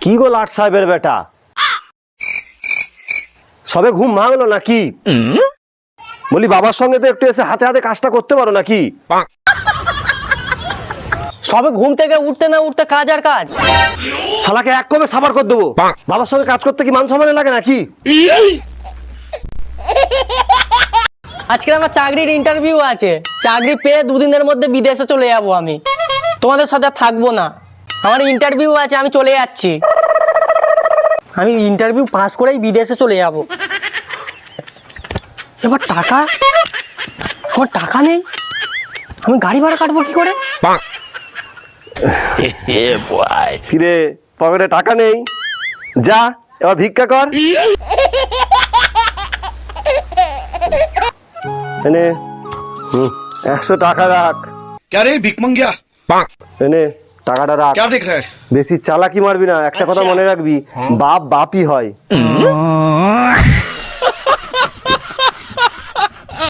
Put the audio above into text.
কি গো লাট সাহেবের বেটা, সবে ঘুম ভাঙলো নাকি? বলি বাবার সঙ্গে তো একটু এসে হাতে হাতে কাজটা করতে পারো নাকি? সবে ঘুম থেকে উঠতে না উঠতে কাজ আর কাজ। শালাকে এক কবে সাবার করে দেবো। বাবার সঙ্গে কাজ করতে কি মান সম্মানে লাগে নাকি? আজকে আমার চাকরির ইন্টারভিউ আছে, চাকরি পেয়ে দুদিনের মধ্যে বিদেশে চলে যাব। আমি তোমাদের সাথে থাকবো না, আমার ইন্টারভিউ আছে, আমি চলে যাচ্ছি। আমি ইন্টারভিউ পাস করেই বিদেশে চলে যাব। এবার টাকা, আমার টাকা নেই, আমি গাড়ি ভাড়া কাটবো কি করে? কিরে পকেটে টাকা নেই, যা এবার ভিক্ষা কর। এনে 100 টাকা রাখ। क्या रे भिक मंगिया এনে টাকাটা রাখ। क्या देख रहा है? বেশি চালাকি মারবি না, একটা কথা মনে রাখবি, বাপ বাপই হয়।